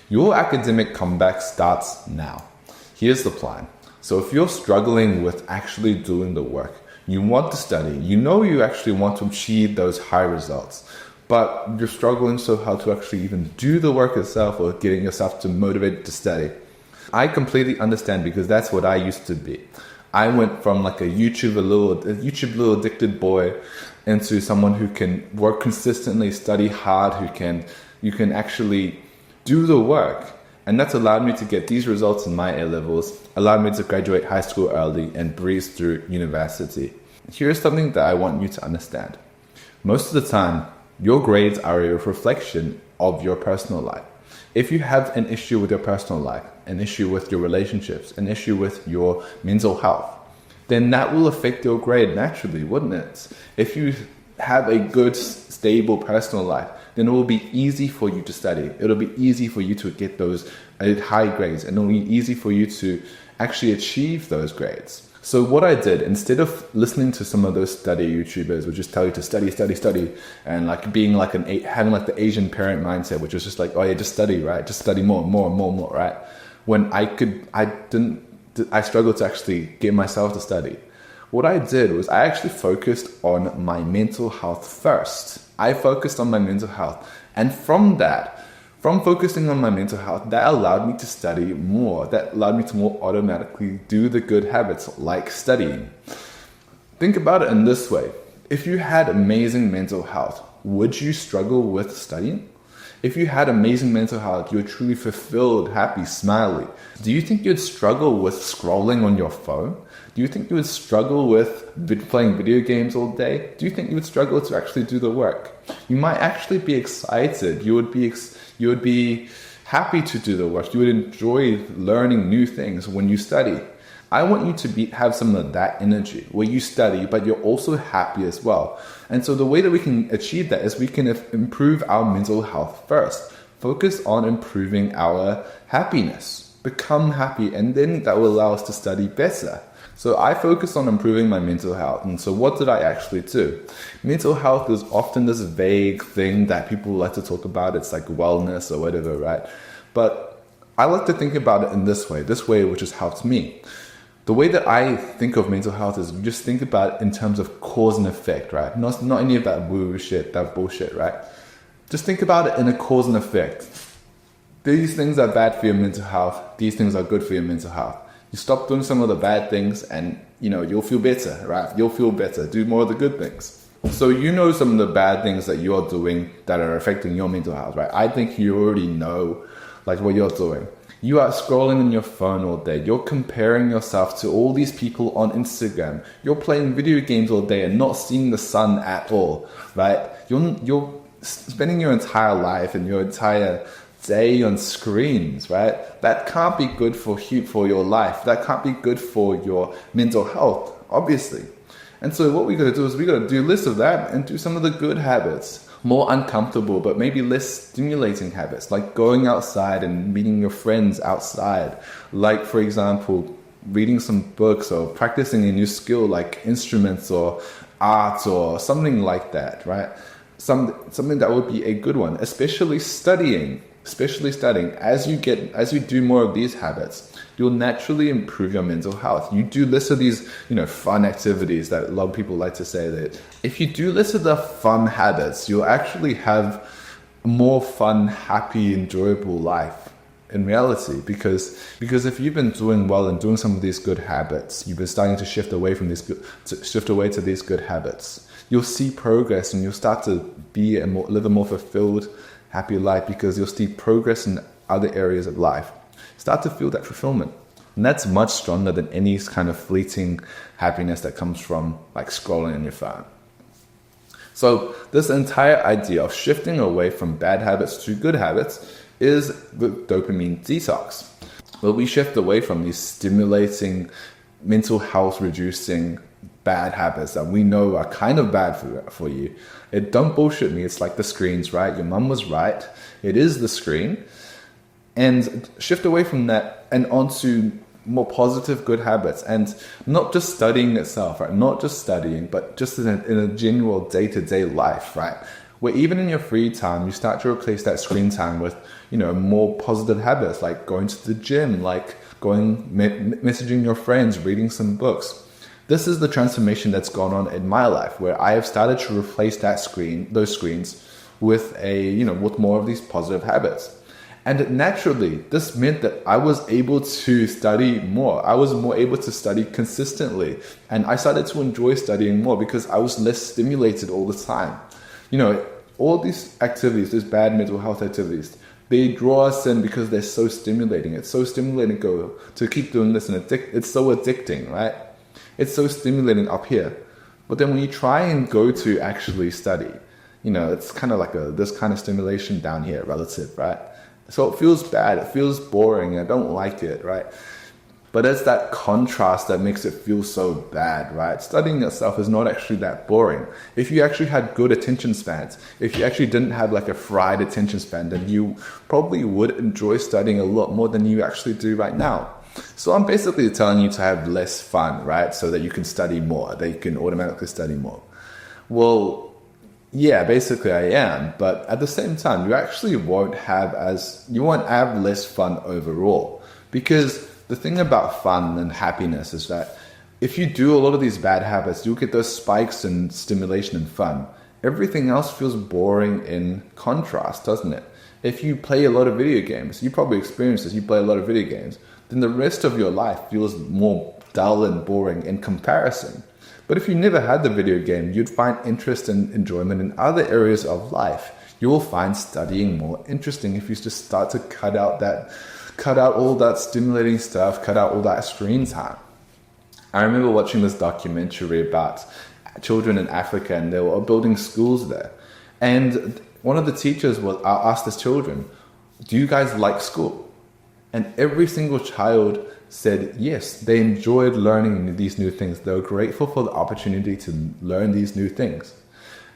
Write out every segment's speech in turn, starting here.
Your academic comeback starts now. Here's the plan. So if you're struggling with actually doing the work, you want to study, you know you actually want to achieve those high results, but you're struggling so hard to actually even do the work itself or getting yourself to motivate to study. I completely understand because that's what I used to be. I went from like a YouTube little addicted boy into someone who can work consistently, study hard, you can actually do the work. And that's allowed me to get these results in my A-levels, allowed me to graduate high school early and breeze through university. Here's something that I want you to understand. Most of the time, your grades are a reflection of your personal life. If you have an issue with your personal life, an issue with your relationships, an issue with your mental health, then that will affect your grade naturally, wouldn't it? If you have a good, stable personal life, then it will be easy for you to study. It'll be easy for you to get those high grades, and it'll be easy for you to actually achieve those grades. So what I did, instead of listening to some of those study YouTubers who just tell you to study, and like being like having like the Asian parent mindset, which was just like, oh yeah, just study, right? Just study more, right? When I struggled to actually get myself to study. What I did was I actually focused on my mental health first. I focused on my mental health. And from focusing on my mental health, that allowed me to study more. That allowed me to more automatically do the good habits like studying. Think about it in this way. If you had amazing mental health, would you struggle with studying? If you had amazing mental health, you were truly fulfilled, happy, smiley, do you think you'd struggle with scrolling on your phone? Do you think you would struggle with playing video games all day? Do you think you would struggle to actually do the work? You might actually be excited. You would be happy to do the work. You would enjoy learning new things when you study. I want you to have some of that energy where you study, but you're also happy as well. And so the way that we can achieve that is we can improve our mental health first. Focus on improving our happiness. Become happy, and then that will allow us to study better. So I focused on improving my mental health. And so what did I actually do? Mental health is often this vague thing that people like to talk about. It's like wellness or whatever, right? But I like to think about it in this way which has helped me. The way that I think of mental health is just think about it in terms of cause and effect, right? Not any of that woo shit, that bullshit, right? Just think about it in a cause and effect. These things are bad for your mental health. These things are good for your mental health. You stop doing some of the bad things and, you'll feel better, right? You'll feel better. Do more of the good things. So some of the bad things that you're doing that are affecting your mental health, right? I think you already know like what you're doing. You are scrolling on your phone all day. You're comparing yourself to all these people on Instagram. You're playing video games all day and not seeing the sun at all, right? You're spending your entire life and your entire day on screens, right? That can't be good for your life. That can't be good for your mental health, obviously. And so what we got to do is we got to do less of that and do some of the good habits. More uncomfortable, but maybe less stimulating habits, like going outside and meeting your friends outside. Like, for example, reading some books or practicing a new skill like instruments or art or something like that, right? Something that would be a good one, especially studying. As you do more of these habits, you'll naturally improve your mental health. You do less of these, fun activities that a lot of people like to say that if you do less of the fun habits, you'll actually have a more fun, happy, enjoyable life in reality. Because if you've been doing well and doing some of these good habits, you've been starting to shift away to these good habits. You'll see progress and you'll start to live a more fulfilled, happy life because you'll see progress in other areas of life. Start to feel that fulfillment. And that's much stronger than any kind of fleeting happiness that comes from like scrolling on your phone. So this entire idea of shifting away from bad habits to good habits is the dopamine detox. Where we shift away from these stimulating, mental health reducing bad habits that we know are kind of bad for you. Don't bullshit me. It's like the screens, right? Your mum was right. It is the screen. And shift away from that and onto more positive, good habits. And not just studying itself, right? Not just studying, but just in a general day-to-day life, right? Where even in your free time, you start to replace that screen time with more positive habits, like going to the gym, like messaging your friends, reading some books. This is the transformation that's gone on in my life, where I have started to replace those screens with with more of these positive habits. And naturally, this meant that I was able to study more. I was more able to study consistently. And I started to enjoy studying more because I was less stimulated all the time. All these activities, these bad mental health activities, they draw us in because they're so stimulating. It's so stimulating to keep doing this, and it's so addicting, right? It's so stimulating up here. But then when you try and go to actually study, it's kind of like this kind of stimulation down here relative, right? So it feels bad, it feels boring, I don't like it, right? But it's that contrast that makes it feel so bad, right? Studying itself is not actually that boring. If you actually had good attention spans, if you actually didn't have like a fried attention span, then you probably would enjoy studying a lot more than you actually do right now. So I'm basically telling you to have less fun, right? So that you can study more, that you can automatically study more. Well, yeah, basically I am, but at the same time, you actually won't have less fun overall. Because the thing about fun and happiness is that if you do a lot of these bad habits, you'll get those spikes in stimulation and fun. Everything else feels boring in contrast, doesn't it? If you play a lot of video games, you probably experience this, you play a lot of video games, then the rest of your life feels more dull and boring in comparison. But if you never had the video game, you'd find interest and enjoyment in other areas of life. You will find studying more interesting if you just start to cut out all that stimulating stuff, cut out all that screen time. I remember watching this documentary about children in Africa, and they were building schools there. And one of the teachers asked his children, "Do you guys like school?" And every single child said yes, they enjoyed learning these new things. They were grateful for the opportunity to learn these new things.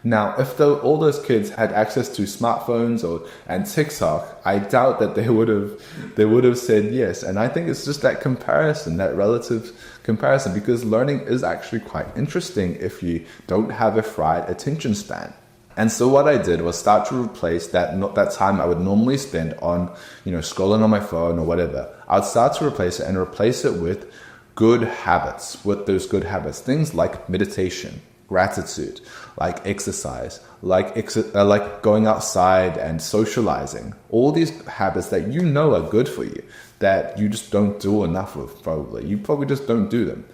Now, if all those kids had access to smartphones and TikTok, I doubt that they would have said yes. And I think it's just that comparison, that relative comparison, because learning is actually quite interesting if you don't have a fried attention span. And so what I did was start to replace that time I would normally spend on, scrolling on my phone or whatever. I'd start to replace it with good habits, with those good habits. Things like meditation, gratitude, like exercise, like going outside and socializing. All these habits that are good for you, that you just don't do enough of probably. You probably just don't do them.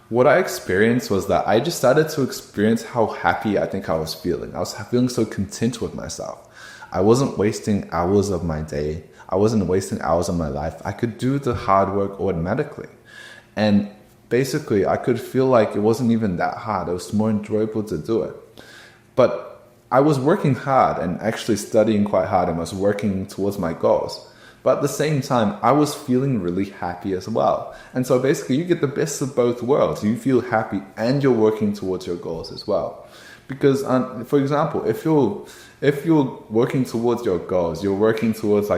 What I experienced was that I just started to experience how happy I think I was feeling. I was feeling so content with myself. I wasn't wasting hours of my day. I wasn't wasting hours of my life. I could do the hard work automatically. And basically, I could feel like it wasn't even that hard. It was more enjoyable to do it. But I was working hard and actually studying quite hard, and was working towards my goals. But at the same time, I was feeling really happy as well. And so basically, you get the best of both worlds. You feel happy and you're working towards your goals as well. Because, for example, if you're working towards your goals, you're working towards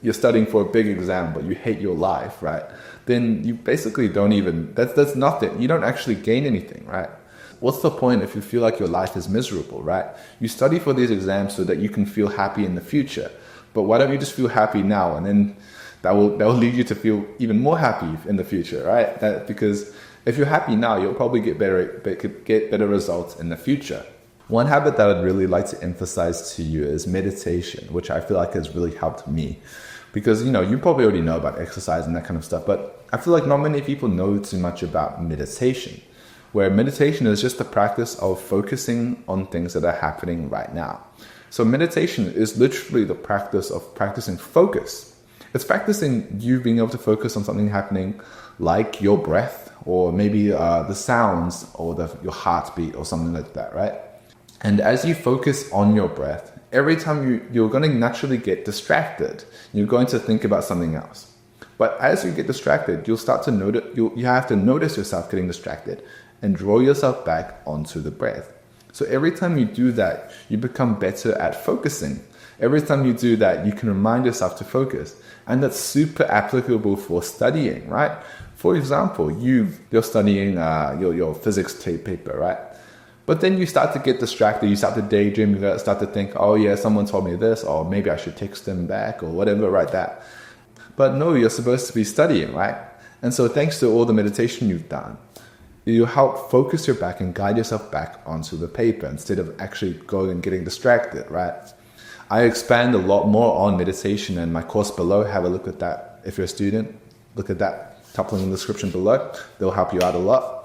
you're studying for a big exam, but you hate your life, right? Then you basically that's nothing. You don't actually gain anything, right? What's the point if you feel like your life is miserable, right? You study for these exams so that you can feel happy in the future. But why don't you just feel happy now, and then that will lead you to feel even more happy in the future, right? Because if you're happy now, you'll probably get better results in the future. One habit that I'd really like to emphasize to you is meditation, which I feel like has really helped me. Because, you probably already know about exercise and that kind of stuff, but I feel like not many people know too much about meditation, where meditation is just the practice of focusing on things that are happening right now. So meditation is literally the practice of practicing focus. It's practicing you being able to focus on something happening like your breath, or maybe the sounds, or your heartbeat, or something like that, right? And as you focus on your breath, every time you're going to naturally get distracted. You're going to think about something else. But as you get distracted, you'll start to notice, you have to notice yourself getting distracted and draw yourself back onto the breath. So every time you do that, you become better at focusing. Every time you do that, you can remind yourself to focus. And that's super applicable for studying, right? For example, you're studying your physics paper, right? But then you start to get distracted, you start to daydream, you start to think, oh yeah, someone told me this, or maybe I should text them back, or whatever, right? That. But no, you're supposed to be studying, right? And so thanks to all the meditation you've done, you help focus your back and guide yourself back onto the paper instead of actually going and getting distracted, right? I expand a lot more on meditation in my course below. Have a look at that. If you're a student, look at that. Top link in the description below. They'll help you out a lot.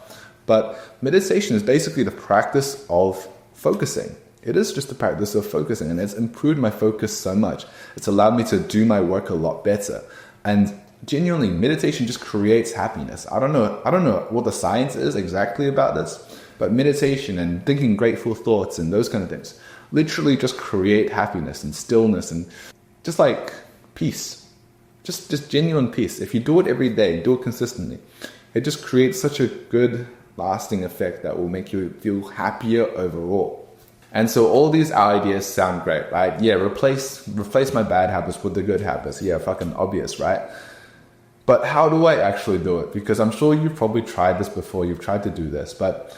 But meditation is basically the practice of focusing. It is just the practice of focusing, and it's improved my focus so much. It's allowed me to do my work a lot better. And genuinely, meditation just creates happiness. I don't know what the science is exactly about this, but meditation and thinking grateful thoughts and those kind of things literally just create happiness and stillness and just like peace. Just genuine peace. If you do it every day, do it consistently, it just creates such a good lasting effect that will make you feel happier overall. And so all these ideas sound great, right? Yeah, replace my bad habits with the good habits. Yeah, fucking obvious, right? But how do I actually do it? Because I'm sure you've probably tried this before, you've tried to do this, but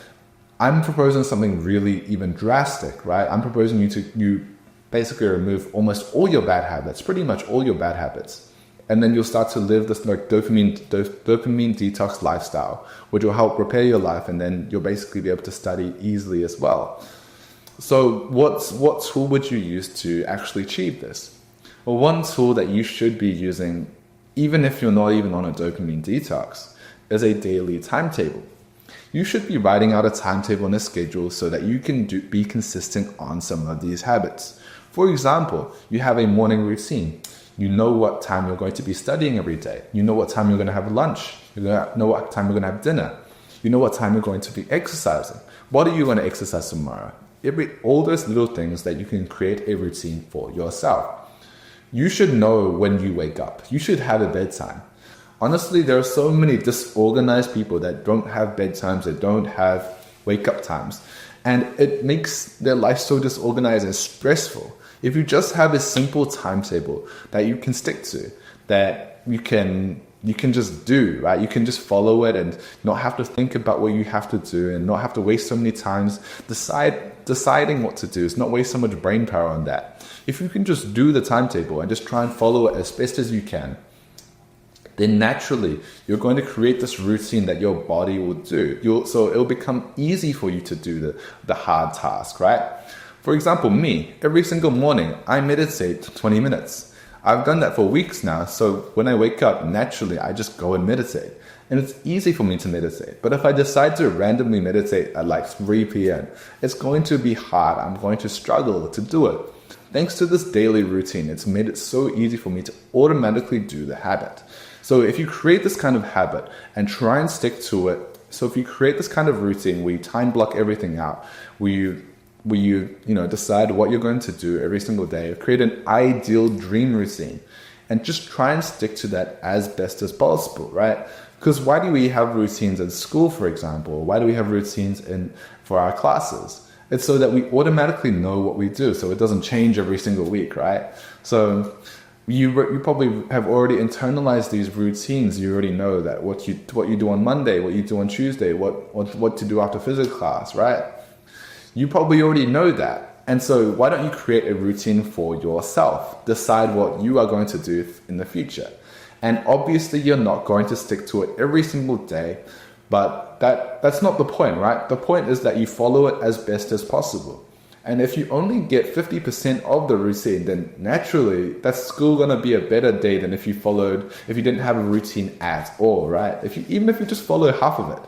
I'm proposing something really even drastic, right? I'm proposing you basically remove almost all your bad habits, pretty much all your bad habits. And then you'll start to live this like dopamine detox lifestyle, which will help repair your life, and then you'll basically be able to study easily as well. So what tool would you use to actually achieve this? Well, one tool that you should be using, even if you're not even on a dopamine detox, is a daily timetable. You should be writing out a timetable and a schedule so that you can be consistent on some of these habits. For example, you have a morning routine. You know what time you're going to be studying every day. You know what time you're going to have lunch. You know what time you're going to have dinner. You know what time you're going to be exercising. What are you going to exercise tomorrow? All those little things that you can create a routine for yourself. You should know when you wake up. You should have a bedtime. Honestly, there are so many disorganized people that don't have bedtimes, that don't have wake-up times. And it makes their life so disorganized and stressful. If you just have a simple timetable that you can stick to, that you can just do, right? You can just follow it and not have to think about what you have to do and not have to waste so many times deciding what to do. It's not waste so much brain power on that. If you can just do the timetable and just try and follow it as best as you can, then naturally you're going to create this routine that your body will do. So it'll become easy for you to do the hard task, right? For example, me, every single morning, I meditate 20 minutes. I've done that for weeks now, so when I wake up, naturally, I just go and meditate. And it's easy for me to meditate. But if I decide to randomly meditate at like 3 p.m., it's going to be hard. I'm going to struggle to do it. Thanks to this daily routine, it's made it so easy for me to automatically do the habit. So if you create this kind of habit and try and stick to it, so if you create this kind of routine where you time block everything out, where you decide what you're going to do every single day, create an ideal dream routine, and just try and stick to that as best as possible, right? Because why do we have routines in school, for example? Why do we have routines for our classes? It's so that we automatically know what we do, so it doesn't change every single week, right? So you probably have already internalized these routines. You already know that what you do on Monday, what you do on Tuesday, what to do after physics class, right? You probably already know that. And so why don't you create a routine for yourself? Decide what you are going to do in the future. And obviously you're not going to stick to it every single day, but that's not the point, right? The point is that you follow it as best as possible. And if you only get 50% of the routine, then naturally that's still going to be a better day than if you didn't have a routine at all, right? Even if you just follow half of it.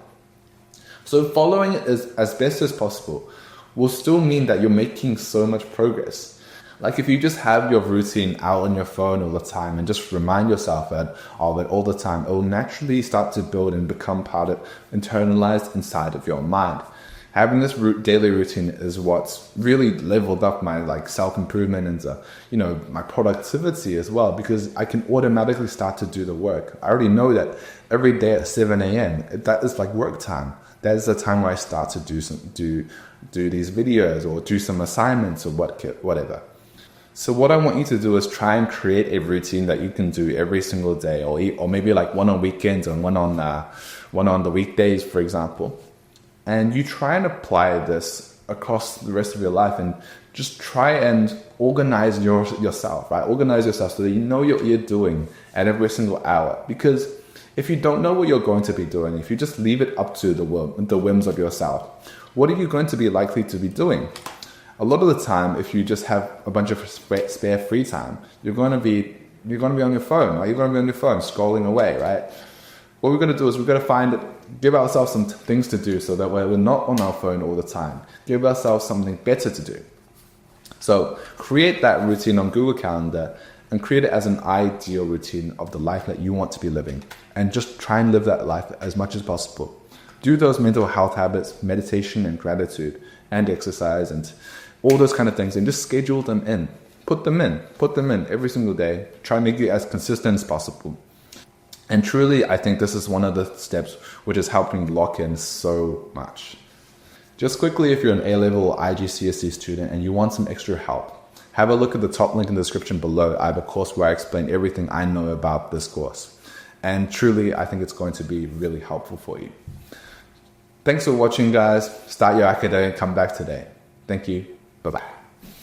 So following it as best as possible will still mean that you're making so much progress. Like if you just have your routine out on your phone all the time and just remind yourself of it all the time, it will naturally start to build and become internalized inside of your mind. Having this daily routine is what's really leveled up my self-improvement and my productivity as well, because I can automatically start to do the work. I already know that every day at 7 a.m. that is like work time. That is the time where I start to do these videos or do some assignments or whatever. So what I want you to do is try and create a routine that you can do every single day, or maybe like one on weekends and one on the weekdays, for example. and you try and apply this across the rest of your life, and just try and organize yourself, right? Organize yourself so that you know what you're doing at every single hour. Because if you don't know what you're going to be doing, if you just leave it up to the whims of yourself, what are you going to be likely to be doing? A lot of the time, if you just have a bunch of spare free time, you're going to be on your phone, right? You're going to be on your phone scrolling away, right? What we're going to do is we're going to give ourselves some things to do so that we're not on our phone all the time. Give ourselves something better to do. So create that routine on Google Calendar and create it as an ideal routine of the life that you want to be living. And just try and live that life as much as possible. Do those mental health habits, meditation and gratitude and exercise and all those kind of things, and just schedule them in. Put them in every single day. Try and make it as consistent as possible. And truly, I think this is one of the steps which is helping lock in so much. Just quickly, if you're an A-level or IGCSE student and you want some extra help, have a look at the top link in the description below. I have a course where I explain everything I know about this course. And truly, I think it's going to be really helpful for you. Thanks for watching, guys. Start your academic comeback today. Thank you. Bye-bye.